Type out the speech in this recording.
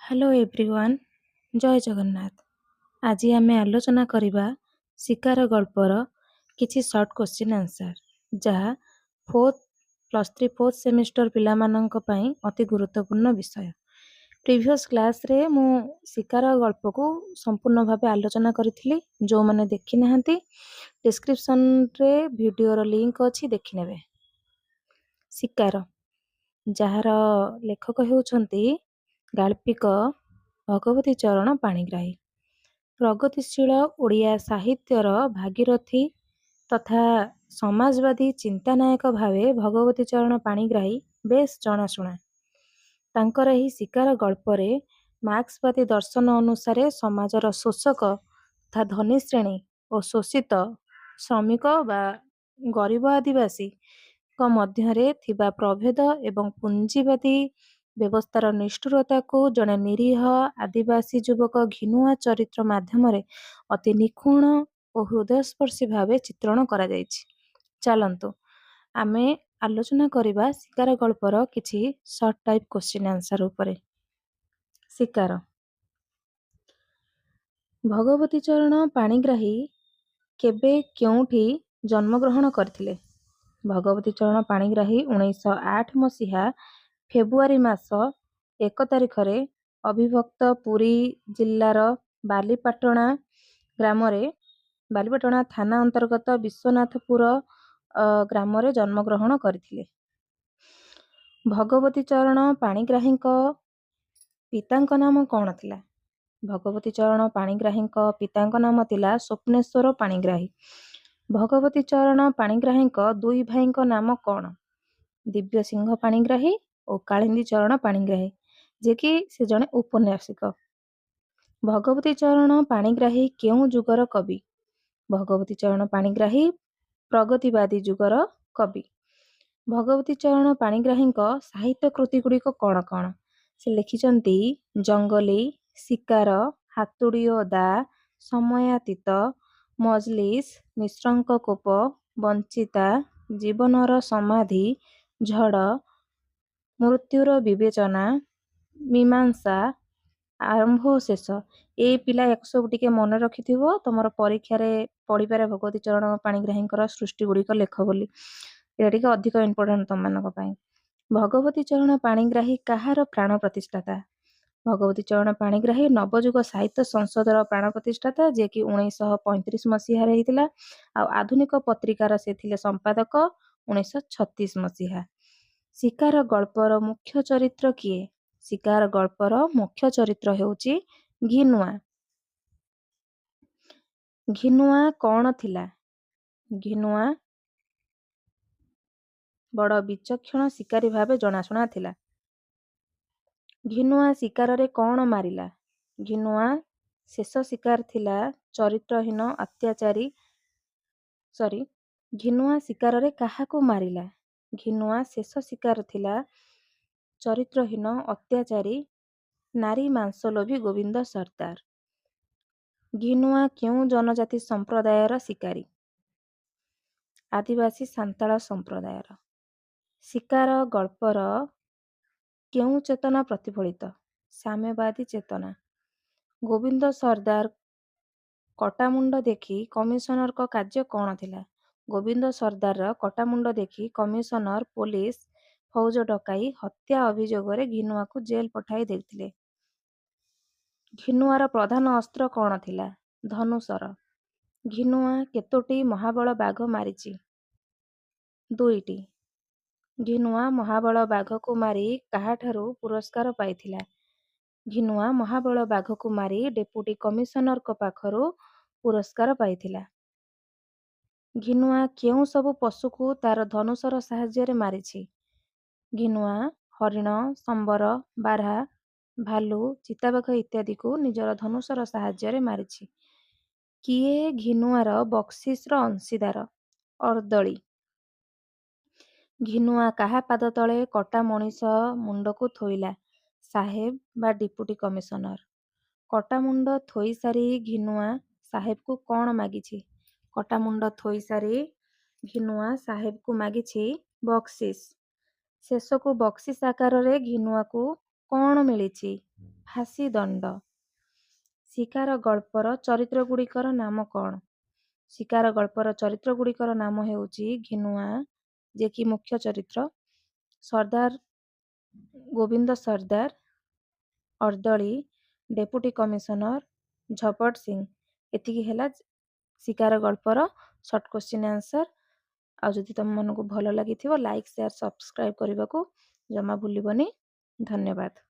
Hello everyone, ଜୟ ଜଗନ୍ନାଥ। ଆଜି ଆମେ ଆଲୋଚନା କରିବା ଶିକାର ଗଳ୍ପର କିଛି ସର୍ଟ କ୍ୱେଶ୍ଚିନ୍ ଆନ୍ସର୍, ଯାହା +3 4th ସେମିଷ୍ଟର ପିଲାମାନଙ୍କ ପାଇଁ ଅତି ଗୁରୁତ୍ୱପୂର୍ଣ୍ଣ ବିଷୟ। ପ୍ରିଭିୟସ୍ କ୍ଲାସ୍ରେ ମୁଁ ଶିକାର ଗଳ୍ପକୁ ସମ୍ପୂର୍ଣ୍ଣ ଭାବେ ଆଲୋଚନା କରିଥିଲି। ଯେଉଁମାନେ ଦେଖିନାହାନ୍ତି, ଡିସ୍କ୍ରିପ୍ସନରେ ଭିଡ଼ିଓର ଲିଙ୍କ୍ ଅଛି, ଦେଖିନେବେ। ଶିକାର, ଯାହାର ଲେଖକ ହେଉଛନ୍ତି ଗାଳ୍ପିକ ଭଗବତୀ ଚରଣ ପାଣିଗ୍ରାହୀ। ପ୍ରଗତିଶୀଳ ଓଡ଼ିଆ ସାହିତ୍ୟର ଭାଗୀରଥୀ ତଥା ସମାଜବାଦୀ ଚିନ୍ତାନାୟକ ଭାବେ ଭଗବତୀ ଚରଣ ପାଣିଗ୍ରାହୀ ବେଶ୍ ଜଣାଶୁଣା। ତାଙ୍କର ଏହି ଶିକାର ଗଳ୍ପରେ ମାର୍କ୍ସବାଦୀ ଦର୍ଶନ ଅନୁସାରେ ସମାଜର ଶୋଷକ ତଥା ଧନୀ ଶ୍ରେଣୀ ଓ ଶୋଷିତ ଶ୍ରମିକ ବା ଗରିବ ଆଦିବାସୀଙ୍କ ମଧ୍ୟରେ ଥିବା ପ୍ରଭେଦ ଏବଂ ପୁଞ୍ଜିବାଦୀ ବ୍ୟବସ୍ଥାର ନିଷ୍ଠୁରତାକୁ ଜଣେ ନିରୀହ ଆଦିବାସୀ ଯୁବକ ଘିନୁଆ ଚରିତ୍ର ମାଧ୍ୟମରେ ଅତି ନିଖୁଣ ଓ ହୃଦୟସ୍ପର୍ଶୀ ଭାବେ ଚିତ୍ରଣ କରାଯାଇଛି। ଚାଲନ୍ତୁ ଆମେ ଆଲୋଚନା କରିବା ଶିକାର ଗଳ୍ପର କିଛି ସର୍ଟ ଟାଇପ୍ କ୍ୱେଶ୍ଚିନ୍ ଆନ୍ସର୍ ଉପରେ। ଶିକାର। ଭଗବତୀ ଚରଣ ପାଣିଗ୍ରାହୀ କେବେ କେଉଁଠି ଜନ୍ମଗ୍ରହଣ କରିଥିଲେ? ଭଗବତୀ ଚରଣ ପାଣିଗ୍ରାହୀ 1908 ମସିହା ଫେବୃଆରୀ ମାସ 1 ତାରିଖରେ ଅବିଭକ୍ତ ପୁରୀ ଜିଲ୍ଲାର ବାଲିପାଟଣା ଗ୍ରାମରେ, ବାଲିପାଟଣା ଥାନା ଅନ୍ତର୍ଗତ ବିଶ୍ୱନାଥପୁର ଗ୍ରାମରେ ଜନ୍ମଗ୍ରହଣ କରିଥିଲେ। ଭଗବତୀ ଚରଣ ପାଣିଗ୍ରାହୀଙ୍କ ପିତାଙ୍କ ନାମ କ'ଣ ଥିଲା? ଭଗବତୀ ଚରଣ ପାଣିଗ୍ରାହୀଙ୍କ ପିତାଙ୍କ ନାମ ଥିଲା ସ୍ୱପ୍ନେଶ୍ୱର ପାଣିଗ୍ରାହୀ। ଭଗବତୀ ଚରଣ ପାଣିଗ୍ରାହୀଙ୍କ ଦୁଇ ଭାଇଙ୍କ ନାମ କ'ଣ? ଦିବ୍ୟସିଂହ ପାଣିଗ୍ରାହୀ ଓ କାଳିନ୍ଦୀ ଚରଣ ପାଣିଗ୍ରାହୀ, ଯିଏକି ସେ ଜଣେ ଔପନ୍ୟାସିକ। ଭଗବତୀ ଚରଣ ପାଣିଗ୍ରାହୀ କେଉଁ ଯୁଗର କବି? ଭଗବତୀ ଚରଣ ପାଣିଗ୍ରାହୀ ପ୍ରଗତିବାଦୀ ଯୁଗର କବି। ଭଗବତୀ ଚରଣ ପାଣିଗ୍ରାହୀଙ୍କ ସାହିତ୍ୟ କୃତି ଗୁଡ଼ିକ କ'ଣ କ'ଣ? ସେ ଲେଖିଛନ୍ତି ଜଙ୍ଗଲି, ଶିକାର, ହାତୁଡ଼ି ଓ ଦା, ସମୟାତୀତ, ମଜଲିସ୍, ମିଶ୍ରଙ୍କ କୋପ, ବଞ୍ଚିତା, ଜୀବନର ସମାଧି, ଝଡ଼, ମୃତ୍ୟୁର ବିବେଚନା, ମୀମାଂସା, ଆରମ୍ଭ ଓ ଶେଷ। ଏଇ ପିଲା ୟାକୁ ସବୁ ଟିକେ ମନେ ରଖିଥିବ, ତମର ପରୀକ୍ଷାରେ ପଡ଼ିପାରେ ଭଗବତୀ ଚରଣ ପାଣିଗ୍ରାହୀଙ୍କର ସୃଷ୍ଟି ଗୁଡ଼ିକ ଲେଖ ବୋଲି। ଏଇଟା ଟିକେ ଅଧିକ ଇମ୍ପୋର୍ଟାଣ୍ଟ ତମମାନଙ୍କ ପାଇଁ। ଭଗବତୀ ଚରଣ ପାଣିଗ୍ରାହୀ କାହାର ପ୍ରାଣ ପ୍ରତିଷ୍ଠାତା? ଭଗବତୀ ଚରଣ ପାଣିଗ୍ରାହୀ ନବଯୁଗ ସାହିତ୍ୟ ସଂସଦର ପ୍ରାଣ ପ୍ରତିଷ୍ଠାତା, ଯିଏକି 1935 ମସିହାରେ ହେଇଥିଲା। ଆଉ ଆଧୁନିକ ପତ୍ରିକାର ସେ ଥିଲେ ସମ୍ପାଦକ 1936 ମସିହା। ଶିକାର ଗଳ୍ପର ମୁଖ୍ୟ ଚରିତ୍ର କିଏ? ଶିକାର ଗଳ୍ପର ମୁଖ୍ୟ ଚରିତ୍ର ହେଉଛି ଘିନୁଆ। ଘିନୁଆ କ'ଣ ଥିଲା? ଘିନୁଆ ବଡ଼ ବିଚକ୍ଷଣ ଶିକାରୀ ଭାବେ ଜଣାଶୁଣା ଥିଲା। ଘିନୁଆ ଶିକାରରେ କ'ଣ ମାରିଲା? ଘିନୁଆ ଶେଷ ଶିକାର ଥିଲା ଚରିତ୍ରହୀନ ଅତ୍ୟାଚାରୀ। ଘିନୁଆ ଶିକାରରେ କାହାକୁ ମାରିଲା? ଘିନୁଆ ଶେଷ ଶିକାର ଥିଲା ଚରିତ୍ରହୀନ ଅତ୍ୟାଚାରୀ ନାରୀ ମାଂସଲୋଭୀ ଗୋବିନ୍ଦ ସର୍ଦ୍ଦାର। ଘିନୁଆ କେଉଁ ଜନଜାତି ସମ୍ପ୍ରଦାୟର ଶିକାରୀ? ଆଦିବାସୀ ସାନ୍ତାଳ ସମ୍ପ୍ରଦାୟର। ଶିକାର ଗଳ୍ପର କେଉଁ ଚେତନା ପ୍ରତିଫଳିତ? ସାମ୍ୟବାଦୀ ଚେତନା। ଗୋବିନ୍ଦ ସର୍ଦ୍ଦାର କଟାମୁଣ୍ଡ ଦେଖି କମିଶନରଙ୍କ କାର୍ଯ୍ୟ କ'ଣ ଥିଲା? ଗୋବିନ୍ଦ ସର୍ଦ୍ଦାରର କଟାମୁଣ୍ଡ ଦେଖି କମିଶନର ପୋଲିସ ଫୌଜ ଡକାଇ ହତ୍ୟା ଅଭିଯୋଗରେ ଘିନୁଆକୁ ଜେଲ୍ ପଠାଇ ଦେଇଥିଲେ। ଘିନୁଆର ପ୍ରଧାନ ଅସ୍ତ୍ର କ'ଣ ଥିଲା? ଧନୁଶର। ଘିନୁଆ କେତୋଟି ମହାବଳ ବାଘ ମାରିଛି? 2ଟି। ଘିନୁଆ ମହାବଳ ବାଘକୁ ମାରି କାହାଠାରୁ ପୁରସ୍କାର ପାଇଥିଲା? ଘିନୁଆ ମହାବଳ ବାଘକୁ ମାରି ଡେପୁଟି କମିଶନରଙ୍କ ପାଖରୁ ପୁରସ୍କାର ପାଇଥିଲା। ଘିନୁଆ କେଉଁ ସବୁ ପଶୁକୁ ତାର ଧନୁଶର ସାହାଯ୍ୟରେ ମାରିଛି? ଘିନୁଆ ହରିଣ, ସମ୍ବର, ବାର୍ହା, ଭାଲୁ, ଚିତାବାଘ ଇତ୍ୟାଦିକୁ ନିଜର ଧନୁଶର ସାହାଯ୍ୟରେ ମାରିଛି। କିଏ ଘିନୁଆର ବକ୍ସିସର ଅଂଶୀଦାର? ଅର୍ଦ୍ଦଳି। ଘିନୁଆ କାହା ପାଦ ତଳେ କଟା ମଣିଷ ମୁଣ୍ଡକୁ ଥୋଇଲା? ସାହେବ ବା ଡିପୁଟି କମିଶନର। କଟାମୁଣ୍ଡ ଥୋଇସାରି ଘିନୁଆ ସାହେବକୁ କ'ଣ ମାଗିଛି? କଟାମୁଣ୍ଡ ଥୋଇସାରି ଘିନୁଆ ସାହେବକୁ ମାଗିଛି ବକ୍ସିସ୍। ଶେଷକୁ ବକ୍ସିସ୍ ଆକାରରେ ଘିନୁଆକୁ କ'ଣ ମିଳିଛି? ଫାଶୀ ଦଣ୍ଡ। ଶିକାର ଗଳ୍ପର ଚରିତ୍ରଗୁଡ଼ିକର ନାମ କ'ଣ? ଶିକାର ଗଳ୍ପର ଚରିତ୍ରଗୁଡ଼ିକର ନାମ ହେଉଛି ଘିନୁଆ, ଯିଏକି ମୁଖ୍ୟ ଚରିତ୍ର, ସର୍ଦ୍ଦାର ଗୋବିନ୍ଦ ସର୍ଦ୍ଦାର, ଅର୍ଦ୍ଦଳି, ଡେପୁଟି କମିଶନର, ଝପଟ ସିଂ। ଏତିକି ହେଲା ଶିକାର ଗଳ୍ପର ସର୍ଟ କ୍ୱେଶ୍ଚିନ୍ ଆନ୍ସର। ଆଉ ଯଦି ତମମାନଙ୍କୁ ଭଲ ଲାଗିଥିବ ଲାଇକ୍, ସେୟାର, ସବସ୍କ୍ରାଇବ୍ କରିବାକୁ ଜମା ଭୁଲିବନି। ଧନ୍ୟବାଦ।